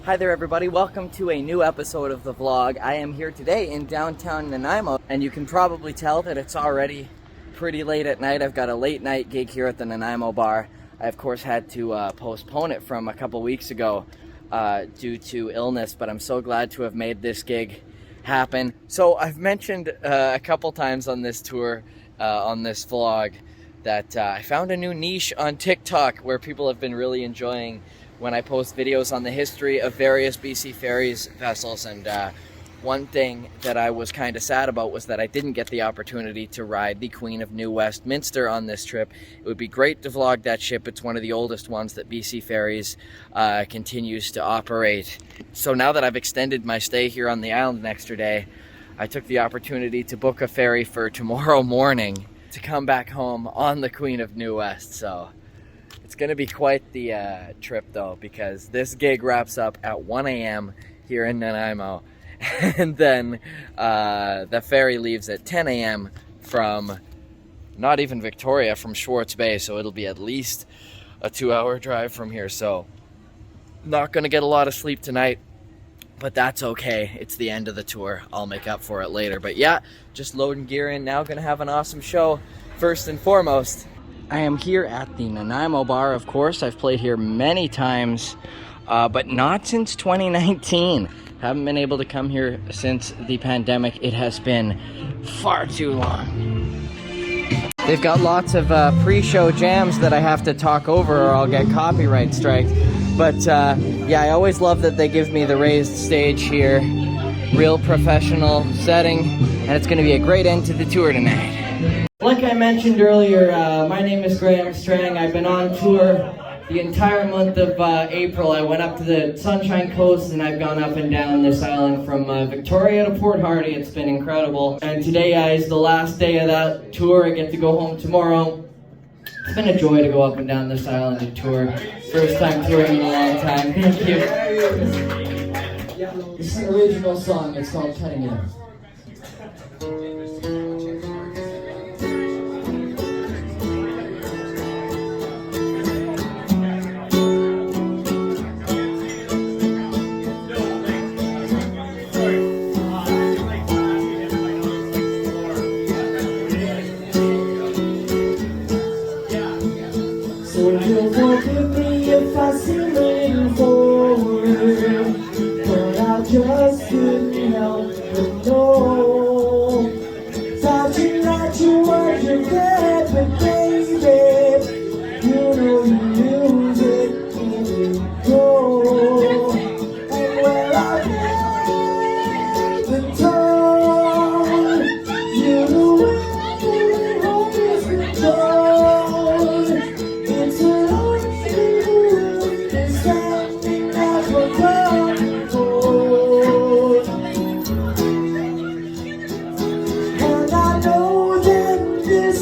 Hi there everybody, welcome to a new episode of the vlog. I am here today in downtown Nanaimo, and you can probably tell that it's already pretty late at night. I've got a late night gig here at the Nanaimo bar. I of course had to postpone it from a couple weeks ago due to illness, but I'm so glad to have made this gig happen. So I've mentioned a couple times on this tour, on this vlog, that I found a new niche on TikTok where people have been really enjoying when I post videos on the history of various BC Ferries vessels. And one thing that I was kind of sad about was that I didn't get the opportunity to ride the Queen of New Westminster on this trip. It would be great to vlog that ship. It's one of the oldest ones that BC Ferries continues to operate. So now that I've extended my stay here on the island an extra day, I took the opportunity to book a ferry for tomorrow morning to come back home on the Queen of New West. So it's going to be quite the trip though, because this gig wraps up at 1 a.m. here in Nanaimo, and then the ferry leaves at 10 a.m. from not even Victoria, from Schwartz Bay, so it'll be at least a 2-hour drive from here. So not going to get a lot of sleep tonight, but that's okay. It's the end of the tour. I'll make up for it later. But yeah, just loading gear in now. Going to have an awesome show. First and foremost, I am here at the Nanaimo bar, of course. I've played here many times, but not since 2019. Haven't been able to come here since the pandemic. It has been far too long. They've got lots of pre-show jams that I have to talk over or I'll get copyright striked. But yeah, I always love that they give me the raised stage here. Real professional setting, and it's gonna be a great end to the tour tonight. Like I mentioned earlier, my name is Strang. I've been on tour the entire month of April. I went up to the Sunshine Coast and I've gone up and down this island from Victoria to Port Hardy. It's been incredible. And today is the last day of that tour. I get to go home tomorrow. It's been a joy to go up and down this island and tour. First time touring in a long time. Thank you. This is an original song. It's called Cutting It. So you'll forgive me if I seem leaning forward, but I just couldn't help but know. Touching that you want your bed, but baby, you know you lose it when you go. And when I've been told, you know when home is control. And I know that this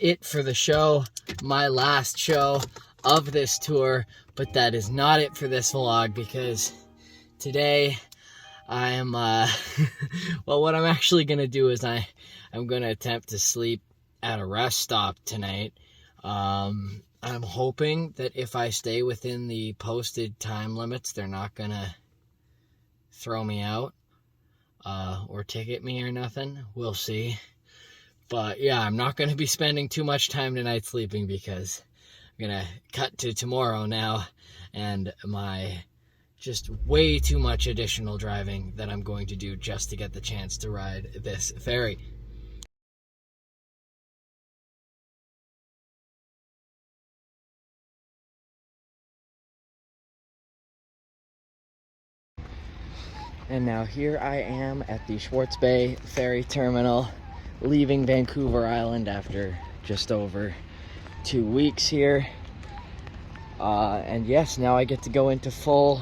it for the show, my last show of this tour, but that is not it for this vlog, because today I am, well, what I'm actually going to do is I'm going to attempt to sleep at a rest stop tonight. I'm hoping that if I stay within the posted time limits, they're not going to throw me out or ticket me or nothing. We'll see. But yeah, I'm not going to be spending too much time tonight sleeping, because I'm going to cut to tomorrow now and my just way too much additional driving that I'm going to do just to get the chance to ride this ferry. And now here I am at the Schwartz Bay Ferry Terminal, leaving Vancouver Island after just over 2 weeks here. And yes, now I get to go into full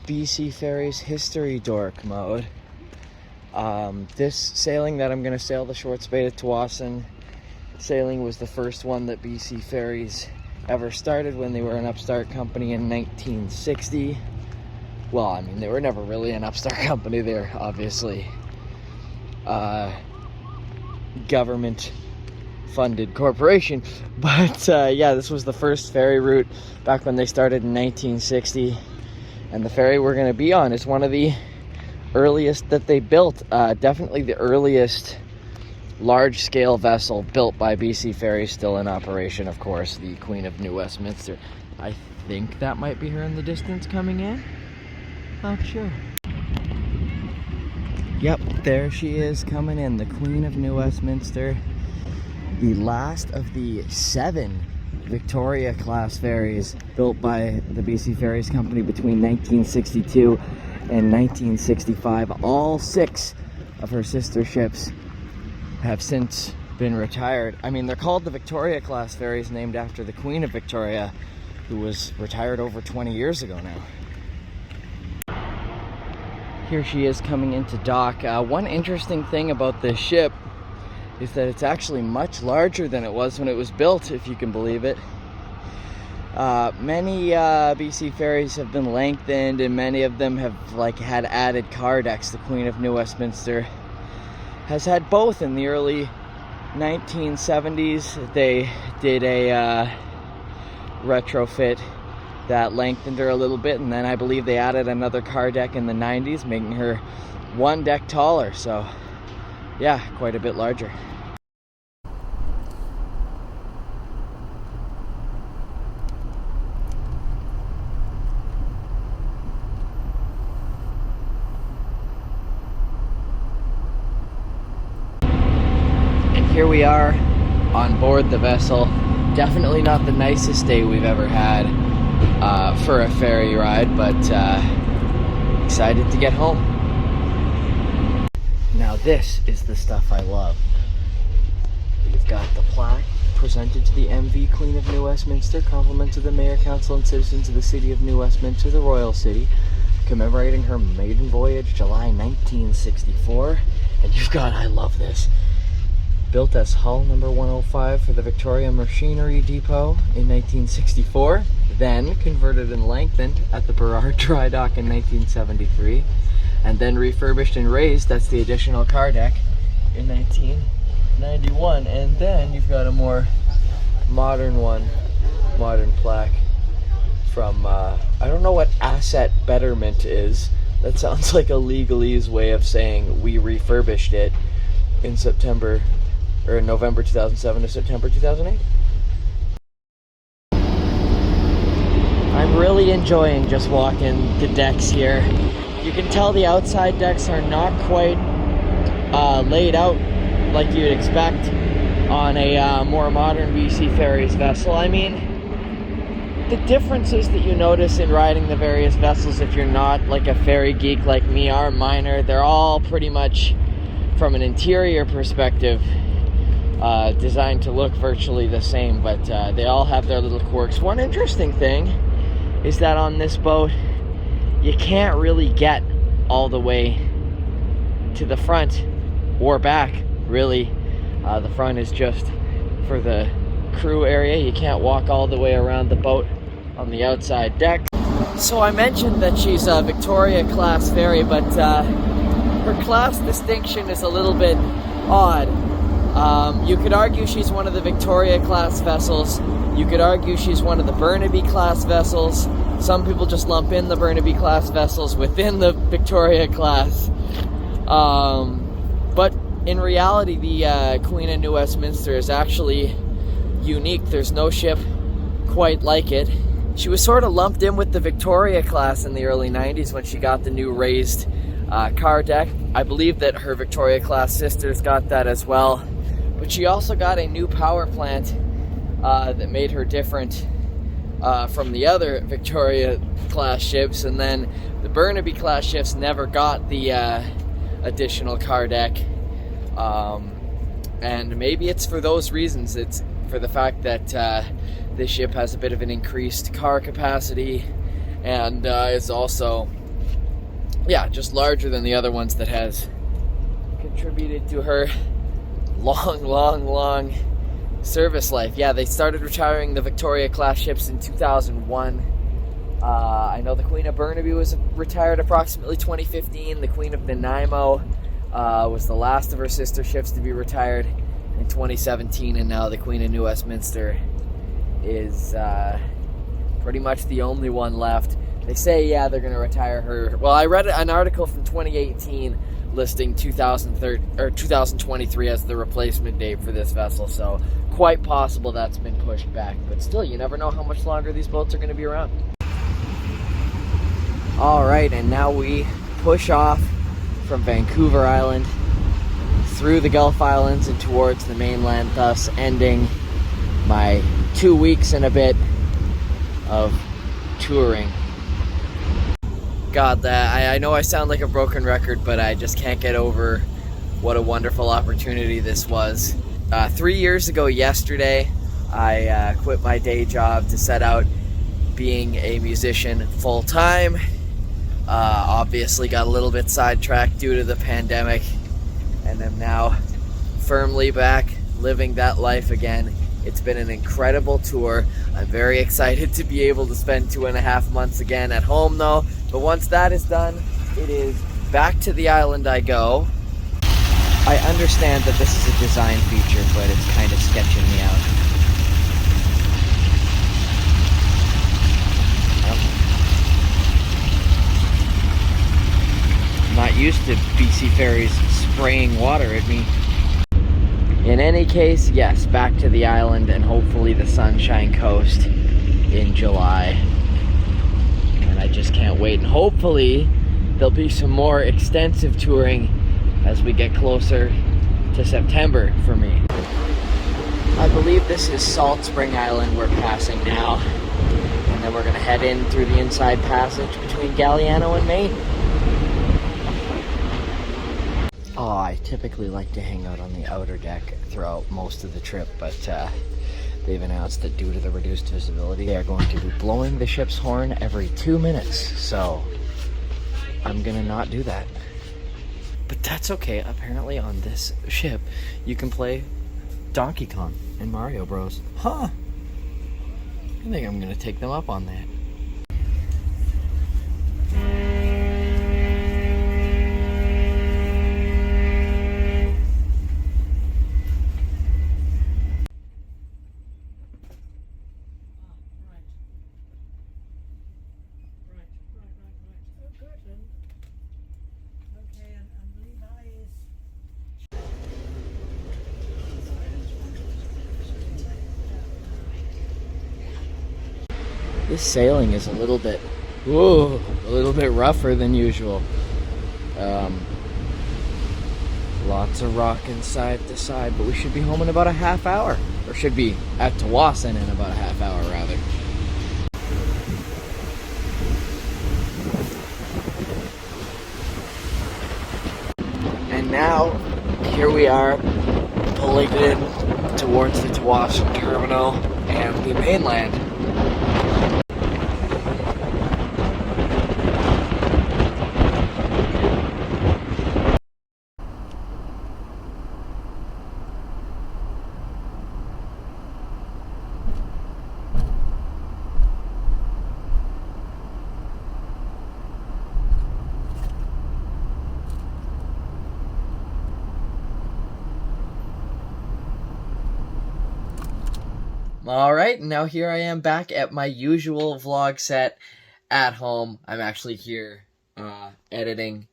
BC Ferries history dork mode. This sailing that I'm going to sail, the Schwartz Bay to Tsawwassen sailing, was the first one that BC Ferries ever started when they were an upstart company in 1960. Well, I mean, they were never really an upstart company. They're obviously government funded corporation, but yeah, this was the first ferry route back when they started in 1960, and the ferry we're going to be on is one of the earliest that they built, definitely the earliest large-scale vessel built by BC Ferries, still in operation, of course, the Queen of New Westminster. I think that might be her in the distance coming in. Not sure. Yep, there she is coming in, the Queen of New Westminster, the last of the 7 Victoria-class ferries built by the BC Ferries Company between 1962 and 1965. All 6 of her sister ships have since been retired. I mean, they're called the Victoria-class ferries, named after the Queen of Victoria, who was retired over 20 years ago now. Here she is coming into dock. One interesting thing about this ship is that it's actually much larger than it was when it was built, if you can believe it. Many BC ferries have been lengthened, and many of them have had added car decks. The Queen of New Westminster has had both. In the early 1970s, they did a retrofit that lengthened her a little bit, and then I believe they added another car deck in the 90s, making her 1 deck taller. So yeah, quite a bit larger. And here we are on board the vessel. Definitely not the nicest day we've ever had for a ferry ride, but excited to get home. Now this is the stuff I love. We've got the plaque presented to the MV Queen of New Westminster, compliments of the Mayor, Council, and citizens of the City of New Westminster, the Royal City, commemorating her maiden voyage, July 1964. And you've got, I love this, built as hull number 105 for the Victoria Machinery Depot in 1964, then converted and lengthened at the Burrard Dry Dock in 1973, and then refurbished and raised, that's the additional car deck, in 1991. And then you've got a more modern plaque from, I don't know what asset betterment is. That sounds like a legalese way of saying we refurbished it in November 2007 to September 2008. I'm really enjoying just walking the decks here. You can tell the outside decks are not quite laid out like you'd expect on a more modern BC Ferries vessel. I mean, the differences that you notice in riding the various vessels, if you're not like a ferry geek like me, are minor. They're all pretty much, from an interior perspective, designed to look virtually the same, but they all have their little quirks. One interesting thing is that on this boat, you can't really get all the way to the front or back, really. The front is just for the crew area. You can't walk all the way around the boat on the outside deck. So I mentioned that she's a Victoria class ferry, but her class distinction is a little bit odd. You could argue she's one of the Victoria class vessels. You could argue she's one of the Burnaby class vessels. Some people just lump in the Burnaby class vessels within the Victoria class. But in reality, the Queen of New Westminster is actually unique. There's no ship quite like it. She was sort of lumped in with the Victoria class in the early 90s when she got the new raised car deck. I believe that her Victoria class sisters got that as well. But she also got a new power plant that made her different from the other Victoria class ships. And then the Burnaby class ships never got the additional car deck. And maybe it's for those reasons. It's for the fact that this ship has a bit of an increased car capacity and is also, just larger than the other ones, that has contributed to her long service life. Yeah, they started retiring the Victoria class ships in 2001. I know the Queen of Burnaby was retired approximately 2015. The Queen of Nanaimo was the last of her sister ships to be retired in 2017, and now the Queen of New Westminster is pretty much the only one left. They say, they're going to retire her. Well, I read an article from 2018 listing 2023 as the replacement date for this vessel, so quite possible that's been pushed back. But still, you never know how much longer these boats are going to be around. All right, and now we push off from Vancouver Island through the Gulf Islands and towards the mainland, thus ending my 2 weeks and a bit of touring. God, I know I sound like a broken record, but I just can't get over what a wonderful opportunity this was. 3 years ago yesterday, I quit my day job to set out being a musician full-time. Obviously got a little bit sidetracked due to the pandemic, and am now firmly back living that life again. It's been an incredible tour. I'm very excited to be able to spend 2.5 months again at home though. But once that is done, it is back to the island I go. I understand that this is a design feature, but it's kind of sketching me out. I'm not used to BC Ferries spraying water at me. In any case, yes, back to the island and hopefully the Sunshine Coast in July. And I just can't wait. And hopefully there'll be some more extensive touring as we get closer to September for me. I believe this is Salt Spring Island we're passing now. And then we're going to head in through the inside passage between Galliano and Maine. Oh, I typically like to hang out on the outer deck throughout most of the trip, but they've announced that due to the reduced visibility, they are going to be blowing the ship's horn every 2 minutes, so I'm gonna not do that. But that's okay. Apparently on this ship, you can play Donkey Kong and Mario Bros. Huh. I think I'm gonna take them up on that. This sailing is a little bit rougher than usual. Lots of rocking side to side, but we should be home in about a half hour. Or should be at Tawasin in about a half hour, rather. And now, here we are, pulling in towards the Tawasin terminal and the mainland. Alright, now here I am back at my usual vlog set at home. I'm actually here editing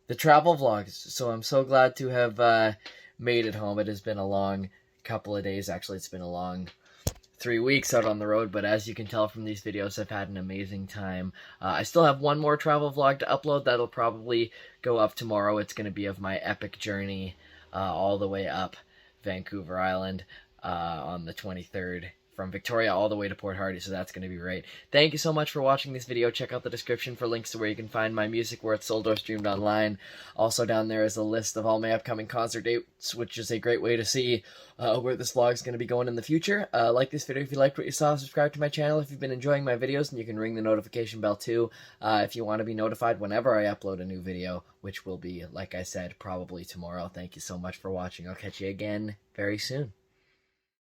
the travel vlogs, so I'm so glad to have made it home. It has been a long couple of days. Actually, it's been a long 3 weeks out on the road, but as you can tell from these videos, I've had an amazing time. I still have one more travel vlog to upload that'll probably go up tomorrow. It's going to be of my epic journey all the way up Vancouver Island on the 23rd. From Victoria all the way to Port Hardy, so that's going to be great. Thank you so much for watching this video. Check out the description for links to where you can find my music, where it's sold or streamed online. Also down there is a list of all my upcoming concert dates, which is a great way to see where this vlog is going to be going in the future. Like this video if you liked what you saw. Subscribe to my channel if you've been enjoying my videos, and you can ring the notification bell too if you want to be notified whenever I upload a new video, which will be, like I said, probably tomorrow. Thank you so much for watching. I'll catch you again very soon.